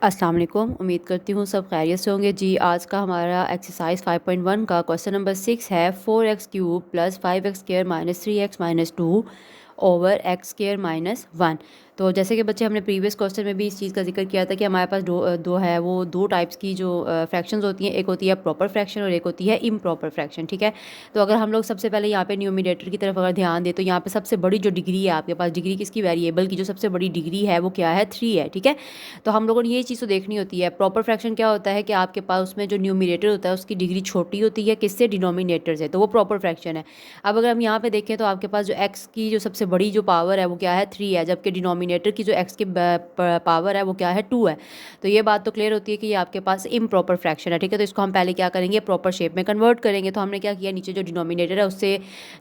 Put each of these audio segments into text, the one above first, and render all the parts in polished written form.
अस्सलाम वालेकुम। उम्मीद करती हूँ सब खैरियत से होंगे जी। आज का हमारा एक्सरसाइज 5.1 का क्वेश्चन नंबर 6 है 4x³ + 5x² - 3x - 2 over x² - 1। तो जैसे कि बच्चे हमने प्रीवियस क्वेश्चन में भी इस चीज़ का जिक्र किया था कि हमारे पास दो है वो दो टाइप्स की जो फ्रैक्शंस होती हैं, एक होती है प्रॉपर फ्रैक्शन और एक होती है इम्प्रॉपर फ्रैक्शन। ठीक है, तो अगर हम लोग सबसे पहले यहाँ पे न्यूमिनेटर की तरफ अगर ध्यान दें तो यहाँ पे सबसे बड़ी जो डिग्री है आपके पास, डिग्री किसकी, वेरिएबल की जो सबसे बड़ी डिग्री है वो क्या है, 3 है। ठीक है, तो हम लोगों ने ये चीज़ तो देखनी होती है। प्रॉपर फ्रैक्शन क्या होता है कि आपके पास उसमें जो न्यूमिनेटर होता है उसकी डिग्री छोटी होती है किससे, डिनोमिनेटर से, तो वो प्रॉपर फ्रैक्शन है। अब अगर हम यहाँ पे देखें तो आपके पास जो एक्स की जो सबसे बड़ी जो पावर है वो क्या है, 3 है, जबकि डिनोमिनेटर की जो एक्स की पावर है वो क्या है, 2 है। तो ये बात तो क्लियर होती है कि ये आपके पास इम्प्रॉपर फ्रैक्शन है। ठीक है, तो इसको हम पहले क्या करेंगे, प्रॉपर शेप में कन्वर्ट करेंगे। तो हमने क्या किया, नीचे जो डिनोमिनेटर है उससे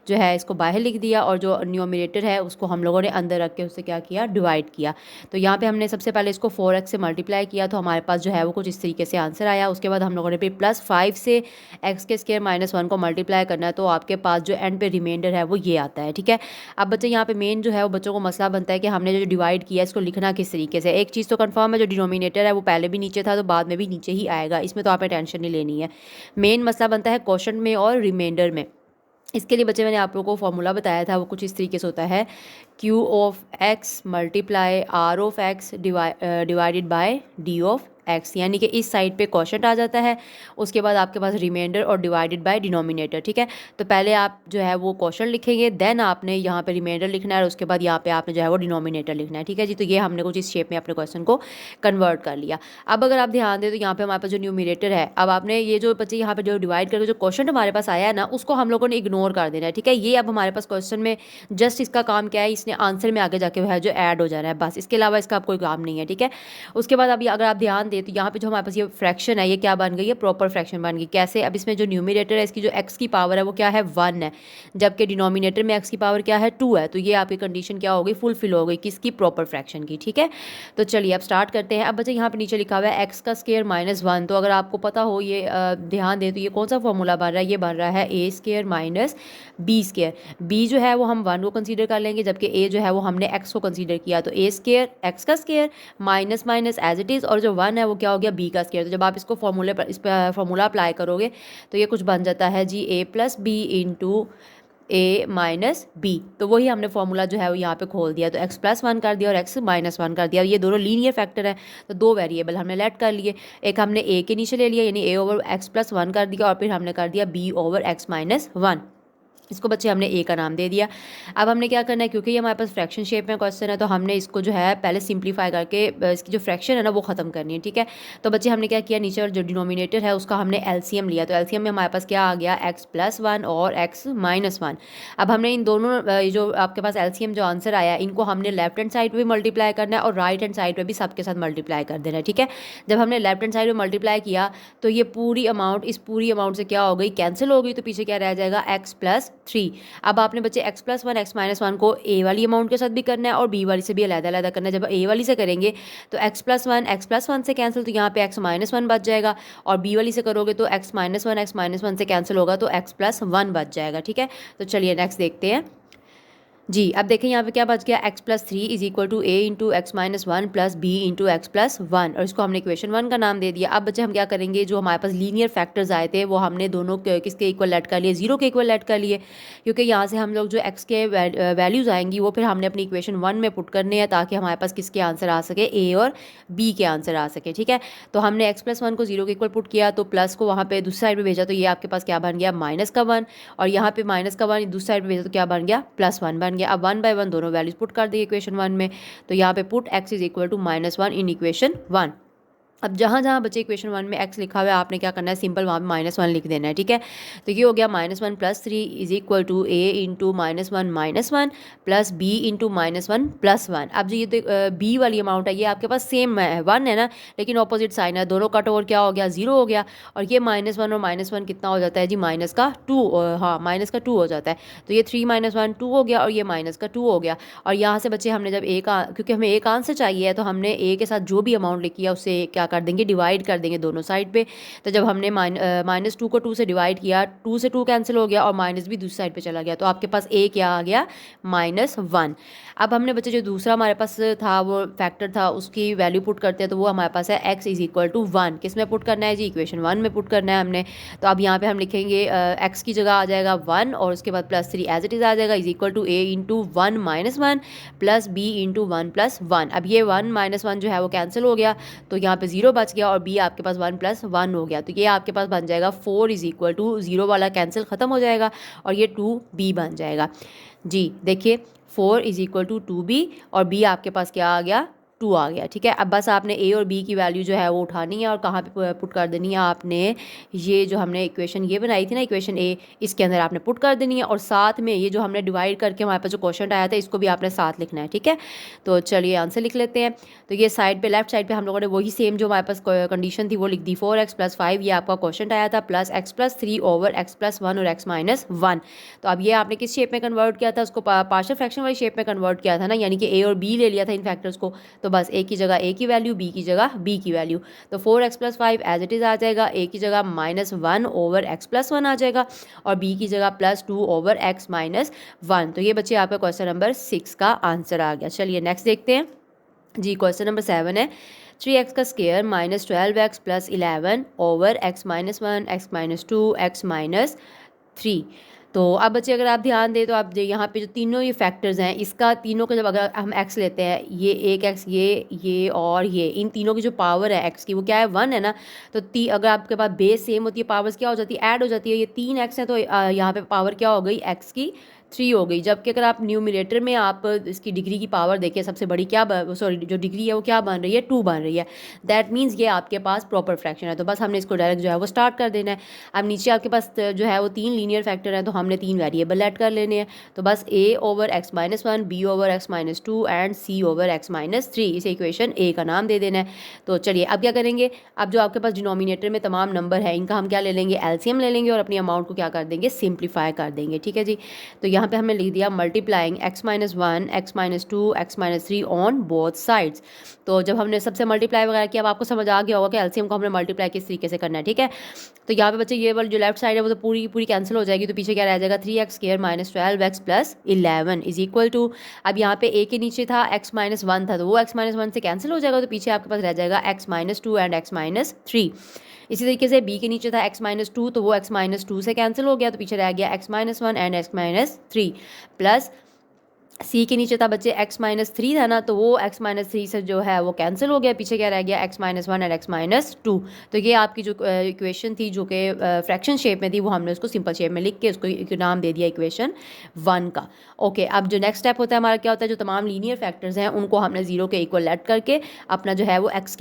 जो है इसको बाहर लिख दिया और जो न्यूमिनेटर है उसको हम लोगों ने अंदर रख के उससे क्या किया, डिवाइड किया। तो यहाँ पे हमने सबसे पहले इसको 4x से मल्टीप्लाई किया तो हमारे पास जो है वो कुछ इस तरीके से आंसर आया। उसके बाद हम लोगों ने फिर +5 से x² - 1 को मल्टीप्लाई करना है, तो आपके पास जो एंड पे रिमाइंडर है वो ये आता है। ठीक है, अब बच्चे यहाँ पे मेन जो है वो बच्चों को मसला बनता है कि हमने जो डिवाइड किया इसको लिखना किस तरीके से। एक चीज़ तो कंफर्म है, जो डिनोमिनेटर है वो पहले भी नीचे था तो बाद में भी नीचे ही आएगा, इसमें तो आपने टेंशन नहीं लेनी है। मेन मसला बनता है क्वोशंट में और रिमाइंडर में। इसके लिए बच्चे मैंने आप लोगों को फॉर्मूला बताया था, वो कुछ इस तरीके से होता है, Q(x) multiply R(x) divided by D(x), यानी कि इस साइड पे क्वोशंट आ जाता है, उसके बाद आपके पास रिमाइंडर और डिवाइडेड बाय डिनोमिनेटर। ठीक है, तो पहले आप जो है वो क्वोशंट लिखेंगे, देन आपने यहाँ पे रिमाइंडर लिखना है और उसके बाद यहाँ पे आपने जो है वो डिनोमिनेटर लिखना है। ठीक है जी, तो ये हमने कुछ इस शेप में अपने क्वेश्चन को कन्वर्ट कर लिया। अब अगर आप ध्यान दें तो यहाँ पे हमारे पास जो न्यूमिनेटर है, अब आपने ये जो बच्चे यहाँ पे जो डिवाइड करके जो क्वेश्चन हमारे पास आया है ना, उसको हम लोगों ने इग्नोर कर देना है। ठीक है, ये अब हमारे पास क्वेश्चन में जस्ट इसका काम क्या है, इसने आंसर में आगे जाके है जो ऐड हो जाना है, बस इसके अलावा इसका अब कोई काम नहीं है। ठीक है, उसके बाद अभी अगर आप ध्यान दें तो यहाँ पे जो हमारे पास ये फ्रैक्शन है ये क्या बन गई है, प्रॉपर फ्रैक्शन बन गई। कैसे, अब इसमें जो न्यूमिनेटर है इसकी जो एक्स की पावर है वो क्या है, 1 है, जबकि डिनोमिनेटर में एक्स की पावर क्या है, 2 है। तो ये आपकी कंडीशन क्या हो गई, फुलफिल हो गई, किसकी, प्रॉपर फ्रैक्शन की। ठीक है, तो चलिए अब स्टार्ट करते हैं। अब बच्चे यहाँ पे नीचे लिखा हुआ है x² - 1, तो अगर आपको पता हो ये ध्यान दे तो ये कौन सा फॉर्मूला बन रहा है, ये बन रहा है a² - b²। b जो है वो हम 1 को कंसीडर कर लेंगे, जबकि a जो है वो हमने x को कंसीडर किया, तो a² x का square minus minus as it is, और जो 1 है वो क्या हो गया, b का स्क्वायर। तो जब आप इसको फॉर्मूले पर इस पर फॉर्मूला अप्लाई करोगे तो ये कुछ बन जाता है जी a+b इंटू a-b। तो वही हमने फॉर्मूला जो है वो यहाँ पे खोल दिया, तो x+1 कर दिया और x-1 कर दिया। ये दोनों लीनियर फैक्टर है, तो दो वेरिएबल हमने लेट कर लिए। एक हमने a के नीचे ले लिया यानी a/x+1 कर दिया, और फिर हमने कर दिया b/x-1। इसको बच्चे हमने ए का नाम दे दिया। अब हमने क्या करना है, क्योंकि ये हमारे पास फ्रैक्शन शेप में क्वेश्चन है तो हमने इसको जो है पहले सिंप्लीफाई करके इसकी जो फ्रैक्शन है ना वो ख़त्म करनी है। ठीक है, तो बच्चे हमने क्या किया, नीचे जो डिनोमिनेटर है उसका हमने एलसीएम लिया, तो एलसीएम में हमारे पास क्या आ गया, x+1 और x-1। अब हमने इन दोनों जो आपके पास एलसीएम जो आंसर आया इनको हमने लेफ्ट हैंड साइड पर भी मल्टीप्लाई करना है और राइट हैंड साइड पर भी सबके साथ मल्टीप्लाई कर देना है। ठीक है, जब हमने लेफ्ट हैंड साइड पर मल्टीप्लाई किया तो ये पूरी अमाउंट इस पूरी अमाउंट से क्या हो गई, कैंसिल हो गई, तो पीछे क्या रह जाएगा, x+3। अब आपने बच्चे x+1 x-1 को a वाली अमाउंट के साथ भी करना है और b वाली से भी अलग-अलग करना है। जब a वाली से करेंगे तो x+1 से कैंसिल, तो यहाँ पे x-1 बच जाएगा, और b वाली से करोगे तो x-1 से कैंसिल होगा तो x+1 बच जाएगा। ठीक है, तो चलिए नेक्स्ट देखते हैं जी। अब देखें यहाँ पे क्या बच गया, x+3 is equal to a into x-1 plus b into x+1, और इसको हमने इक्वेशन 1 का नाम दे दिया। अब बच्चे हम क्या करेंगे, जो हमारे पास लीनियर फैक्टर्स आए थे वो हमने दोनों किसके इक्वल लेट कर लिए, 0 के इक्वल लेट कर लिए, क्योंकि यहाँ से हम लोग जो x के वैल्यूज़ आएंगी वो फिर हमने अपनी इक्वेशन 1 में पुट करने हैं ताकि हमारे पास किसके आंसर आ सके, a और b के आंसर आ सके। ठीक है, तो हमने x+1 को 0 के इक्वल पुट किया तो प्लस को वहाँ पे दूसरी साइड पर भेजा, तो ये आपके पास क्या बन गया, -1, और यहाँ पे -1 दूसरी साइड पर भेजा तो क्या बन गया, +1 बन गया। अब 1 बाय 1 दोनों वैल्यूज पुट कर दी इक्वेशन 1 में, तो यहाँ पे put x is equal to -1 in equation 1। अब जहाँ जहाँ बच्चे इक्वेशन 1 में x लिखा हुआ है आपने क्या करना है, सिंपल वहाँ पे -1 लिख देना है। ठीक है, तो ये हो गया -1 + 3 is equal to a into -1 plus b into -1 + 1। अब जो ये b वाली अमाउंट है ये आपके पास सेम है, 1 है ना, लेकिन ऑपोजिट साइन है, दोनों कट ओवर क्या हो गया, 0 हो गया, और ये -1 और -1 कितना हो जाता है जी, -2, हाँ -2 हो जाता है। तो ये 3 - 1 2 हो गया और ये -2 हो गया। और यहाँ से बच्चे हमने जब a का, क्योंकि हमें एक आंसर चाहिए है तो हमने a के साथ जो भी अमाउंट लिखी है उससे क्या कर देंगे, डिवाइड कर देंगे दोनों साइड पे। तो जब हमने -2 को 2 से डिवाइड किया, 2 से 2 कैंसिल हो गया और माइनस भी दूसरी साइड पे चला गया, तो आपके पास a क्या आ गया, -1। अब हमने बच्चे जो दूसरा हमारे पास था वो फैक्टर था, उसकी वैल्यू पुट करते हैं, तो वो हमारे पास है x इज़ इक्वल टू 1। किस में पुट करना है जी, इक्वेशन 1 में पुट करना है हमने। तो अब यहाँ पे हम लिखेंगे x की जगह आ जाएगा 1 और उसके बाद +3 एज इट इज़ आ जाएगा, is equal to a into 1 - 1 plus b into 1 + 1। अब ये 1 - 1 जो है वो कैंसिल हो गया, तो यहाँ पे 0 बच गया और b आपके पास 1 + 1 हो गया। तो ये आपके पास बन जाएगा 4 इज़ इक्वल टू 0 वाला कैंसिल ख़त्म हो जाएगा और ये 2b बन जाएगा। जी देखिए 4 इज़ इक्वल टू 2b और b आपके पास क्या आ गया, 2 आ गया। ठीक है, अब बस आपने a और b की वैल्यू जो है वो उठानी है और कहाँ पे पुट कर देनी है आपने, ये जो हमने इक्वेशन ये बनाई थी ना, इक्वेशन a, इसके अंदर आपने पुट कर देनी है और साथ में ये जो हमने डिवाइड करके हमारे पास जो क्वेश्चन आया था इसको भी आपने साथ लिखना है। ठीक है, तो चलिए आंसर लिख लेते हैं। तो ये साइड पे लेफ्ट साइड पे हम लोगों ने वही सेम जो हमारे पास कंडीशन थी वो लिख दी, 4x + 5 ये आपका क्वेश्चन आया था, प्लस x + 3 ओवर x + 1 और x - 1। तो अब ये आपने किस शेप में कन्वर्ट किया था, उसको पार्शियल फ्रैक्शन वाली शेप में कन्वर्ट किया था ना, यानी कि a और b ले लिया था इन फैक्टर्स को। तो बस a की जगह a की वैल्यू, b की जगह b की वैल्यू। तो 4x + 5 एज इट इज़ आ जाएगा, a की जगह -1 ओवर x + 1 आ जाएगा और b की जगह +2 ओवर x - 1। तो ये बच्चे आपका क्वेश्चन नंबर 6 का आंसर आ गया। चलिए नेक्स्ट देखते हैं जी। क्वेश्चन नंबर 7 है 3x का square -12x + 11 over x - 1 x - 2 x - 3। तो अब बच्चे अगर आप ध्यान दें तो आप यहाँ पे जो तीनों ये फैक्टर्स हैं, इसका तीनों का जब अगर हम x लेते हैं, ये एक x, ये और ये, इन तीनों की जो पावर है x की वो क्या है, 1 है ना। तो अगर आपके पास बेस सेम होती है, पावर्स क्या हो जाती है, ऐड हो जाती है। ये 3x है तो यहाँ पे पावर क्या हो गई, x की 3 हो गई। जबकि अगर आप न्यूमिनेटर में आप इसकी डिग्री की पावर देखिए, सबसे बड़ी क्या सॉरी जो डिग्री है वो क्या बन रही है, 2 बन रही है। दैट मीन्स ये आपके पास प्रॉपर फ्रैक्शन है। तो बस हमने इसको डायरेक्ट जो है वो स्टार्ट कर देना है। अब नीचे आपके पास जो है वो 3 लीनियर फैक्टर हैं, तो हमने 3 वेरिएबल ऐड कर लेने हैं। तो बस a over x - 1, b over x - 2 and c over x - 3, इसे इक्वेशन a का नाम दे देना है। तो चलिए अब क्या करेंगे, अब जो आपके पास डिनोमिनेटर में तमाम नंबर है इनका हम क्या ले लेंगे, एलसीएम ले लेंगे और अपनी अमाउंट को क्या कर देंगे, सिंप्लीफाई कर देंगे। ठीक है जी, तो यहाँ पे हमने लिख दिया multiplying x - 1 x - 2 x - 3 on both sides. तो जब हमने सबसे मल्टीप्लाई वगैरह किया, अब आपको समझ आ गया होगा कि एलसीएम को हमने मल्टीप्लाई किस तरीके से करना है। ठीक है, तो यहाँ पे बच्चे ये वाली जो लेफ्ट साइड है वो तो पूरी कैंसिल हो जाएगी, तो पीछे क्या रह जाएगा, 3x² - 12x + 11 is equal to, अब यहाँ पे a के नीचे था x - 1 था, तो वो x - 1 से कैंसिल हो जाएगा, तो पीछे आपके पास रह जाएगा x - 2 एंड x - 3। इसी तरीके से b के नीचे था x - 2, तो वो x - 2 से कैंसिल हो गया, तो पीछे रह गया x - 1 and x - 3 plus c के नीचे था बच्चे x - 3 था ना, तो वो x - 3 से जो है वो कैंसिल हो गया, पीछे क्या रह गया x - 1 एंड x - 2। तो ये आपकी जो इक्वेशन थी जो कि फ्रैक्शन शेप में थी, वो हमने उसको सिंपल शेप में लिख के उसको नाम दे दिया इक्वेशन 1 का। ओके, अब जो नेक्स्ट स्टेप होता है हमारा क्या होता है, जो तमाम लीनियर फैक्टर्स हैं उनको हमने 0 के इक्वल लेट करके अपना जो है वो x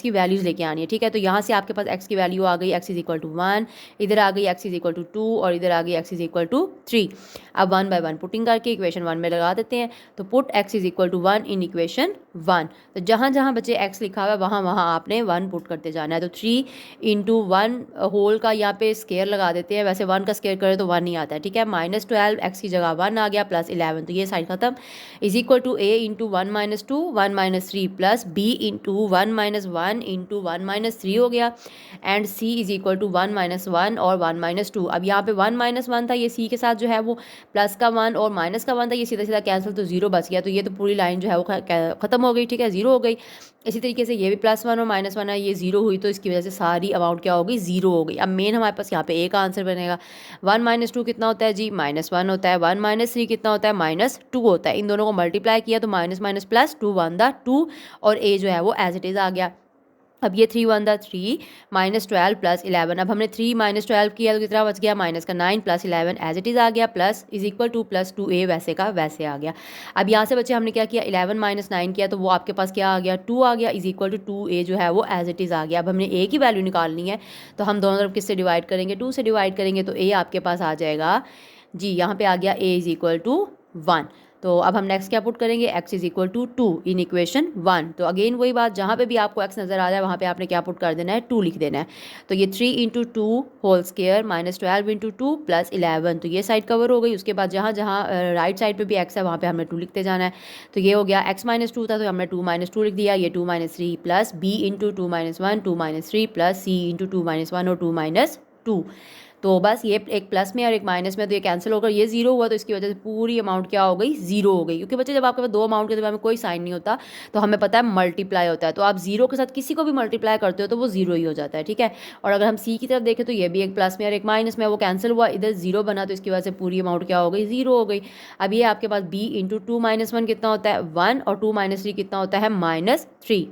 की वैल्यूज़ लेके आनी है। ठीक है, तो यहाँ से आपके पास x की वैल्यू आ गई, x = 1, इधर आ गई x = 2 और इधर आ गई x = 3। अब 1 बाय 1 पुटिंग करके इक्वेशन 1 में लगा देते हैं, तो पुट x = 1 इन इक्वेशन 1। तो जहाँ जहाँ बच्चे x लिखा हुआ है वहाँ वहाँ आपने 1 पुट करते जाना है। तो 3 × 1 होल का यहाँ पे स्केयर लगा देते हैं, वैसे 1 का स्केयर करें तो 1 नहीं आता है। ठीक है, -12 x की जगह 1 आ गया प्लस 11, तो ये साइड खत्म, is equal to a × 1 - 2 1 - 3 plus b × 1 - 1 × 1 - 3 हो गया एंड c = 1 - 1 और 1 - 2। अब यहाँ पे 1 - 1 था, ये c के साथ जो है वो प्लस का 1 और माइनस का 1 था, ये सीधा सीधा कैंसिल, तो 0 बच गया। तो ये तो पूरी लाइन जो है वो खत्म हो गई। ठीक है, 0 हो गई। इसी तरीके से ये भी +1 और -1 है, ये 0 हुई, तो इसकी वजह से सारी अमाउंट क्या हो गई, 0 हो गई। अब मेन हमारे पास यहाँ पे a का आंसर बनेगा। 1 - 2 कितना होता है जी, -1 होता है। 1 - 3 कितना होता है, -2 होता है। इन दोनों को मल्टीप्लाई किया तो माइनस माइनस प्लस 2 1 दा 2 और a जो है वो एज इट इज़ आ गया। अब ये 3 1 दा 3 -12 प्लस 11। अब हमने 3 -12 किया तो कितना बच गया, माइनस का 9 प्लस 11 एज इट इज़ आ गया, plus is equal two plus 2a वैसे का वैसे आ गया। अब यहाँ से बच्चे हमने क्या किया, 11 - 9 किया, तो वो आपके पास क्या आ गया, 2 आ गया, इज इक्वल टू 2a जो है वो एज इट इज़ आ गया। अब हमने a की वैल्यू निकालनी है, तो हम दोनों तरफ किससे डिवाइड करेंगे, 2 से डिवाइड करेंगे, तो a आपके पास आ जाएगा जी, यहाँ पे आ गया a = 1। तो अब हम नेक्स्ट क्या पुट करेंगे, x is equal to 2 in equation 1। तो अगेन वही बात, जहाँ पे भी आपको x नज़र आ जाए वहाँ पे आपने क्या पुट कर देना है, 2 लिख देना है। तो ये 3 into 2 whole square minus 12 into 2 plus 11, तो ये साइड कवर हो गई। उसके बाद जहाँ जहाँ राइट साइड पे भी x है वहाँ पे हमने 2 लिखते जाना है। तो ये हो गया x माइनस 2 था तो हमने 2 माइनस 2 लिख दिया, ये 2 minus 3 plus b into 2 minus 1 2 minus 3 plus c into 2 minus 1 और 2 माइनस 2। तो बस ये एक प्लस में और एक माइनस में, तो ये कैंसिल होकर ये जीरो हुआ, तो इसकी वजह से पूरी अमाउंट क्या हो गई, जीरो हो गई। क्योंकि बच्चे जब आपके पास दो अमाउंट के दरम्यान में कोई साइन नहीं होता तो हमें पता है मल्टीप्लाई होता है, तो आप जीरो के साथ किसी को भी मल्टीप्लाई करते हो तो वो जीरो ही हो जाता है, ठीक है। और अगर हम सी की तरफ देखें तो ये भी एक प्लस में और एक माइनस में, वो कैंसिल हुआ, इधर जीरो बना, तो इसकी वजह से पूरी अमाउंट क्या हो गई, जीरो हो गई। अब ये आपके पास b इंटू 2 माइनस 1 कितना होता है, 1, और 2 माइनस 3 कितना होता है, माइनस 3।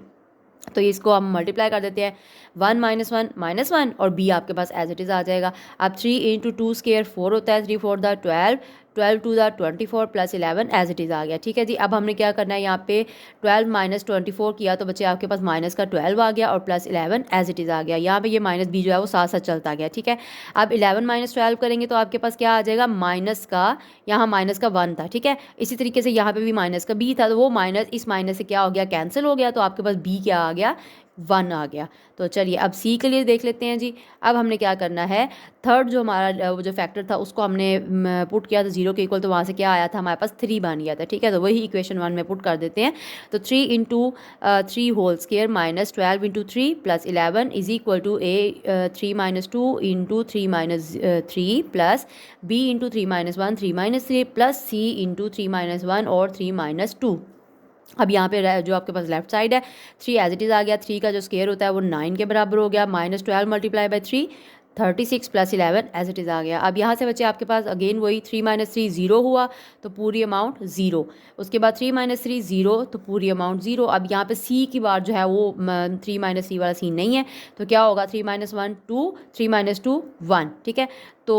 तो इसको हम मल्टीप्लाई कर देते हैं, 1 माइनस 1 माइनस 1 और b आपके पास एज इट इज़ आ जाएगा। अब 3 इंटू 2 स्क्वायर 4 होता है, 3 4 the 12, 12 to the 24 plus 11 as it is आ गया, ठीक है जी। अब हमने क्या करना है, यहाँ पे 12 माइनस 24 किया तो बच्चे आपके पास माइनस का 12 आ गया और प्लस 11 एज इट इज़ आ गया। यहाँ पे ये माइनस b जो है वो साथ साथ चलता गया, ठीक है। अब 11 माइनस 12 करेंगे तो आपके पास क्या आ जाएगा, माइनस का, यहाँ माइनस का 1 था, ठीक है। इसी तरीके से यहाँ पे भी माइनस का b था, तो वो माइनस इस माइनस से क्या हो गया, कैंसिल हो गया, तो आपके पास b क्या आ गया, 1 आ गया। तो चलिए अब सी के लिए देख लेते हैं जी। अब हमने क्या करना है, थर्ड जो हमारा वो जो फैक्टर था उसको हमने पुट किया था जीरो के इक्वल, तो वहाँ से क्या आया था, हमारे पास 3 बन गया था, ठीक है। तो वही इक्वेशन 1 में पुट कर देते हैं। तो 3 into 3 whole square minus 12 into 3 plus 11 is equal to a 3 minus 2 into 3 minus 3 plus b into 3 minus 1 3 minus 3 plus c into 3 minus 1 और 3 माइनस 2। अब यहाँ पे जो आपके पास लेफ्ट साइड है 3 एज इट इज़ आ गया, 3 का जो स्क्वायर होता है वो 9 के बराबर हो गया, minus 12 multiply by 3 36 plus 11 as it is आ गया। अब यहाँ से बच्चे आपके पास अगेन वही 3 माइनस 3 जीरो हुआ, तो पूरी अमाउंट जीरो। उसके बाद 3 माइनस 3 जीरो, तो पूरी अमाउंट जीरो। अब यहाँ पे सी की बार जो है वो 3 माइनस 3 वाला सी नहीं है, तो क्या होगा, 3 माइनस 1 2, 3 माइनस 2 1, ठीक है। तो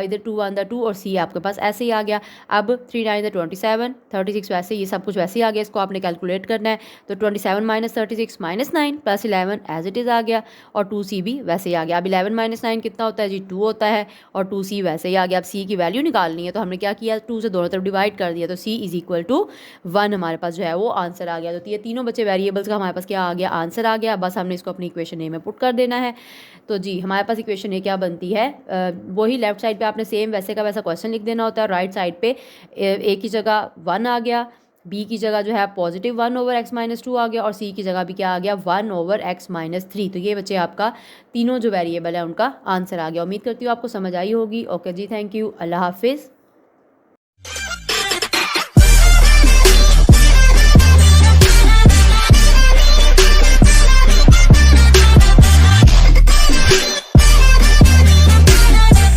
इधर 2 1 द 2 और सी आपके पास ऐसे ही आ गया। अब 3 9 द 27 36 वैसे, ये सब कुछ वैसे ही आ गया, इसको आपने कैलकुलेट करना है। तो 27 minus 36 minus 9 plus 11 as it is आ गया, और 2c भी वैसे ही आ गया। अब 11 माइनस 9 कितना होता है जी, 2 होता है, और 2c वैसे ही आ गया। अब c की वैल्यू निकालनी है तो हमने क्या किया, 2 से दोनों तरफ डिवाइड कर दिया, तो c इज इक्वल टू 1 हमारे पास जो है वो आंसर आ गया। तो ये तीनों बच्चे वेरिएबल्स का हमारे पास क्या आ गया, आंसर आ गया। बस हमने इसको अपनी इक्वेशन ए में पुट कर देना है। तो जी हमारे पास इक्वेशन ए क्या बनती है, वही लेफ्ट साइड पे आपने सेम वैसे का वैसा क्वेश्चन लिख देना होता है। राइट साइड पे ए की जगह 1 आ गया, बी की जगह जो है पॉजिटिव 1 ओवर x माइनस 2 आ गया, और सी की जगह भी क्या आ गया, 1 ओवर x माइनस 3। तो ये बच्चे आपका तीनों जो वेरिएबल है उनका आंसर आ गया। उम्मीद करती हूँ आपको समझ आई होगी। ओके जी, थैंक यू, अल्लाह हाफिज़।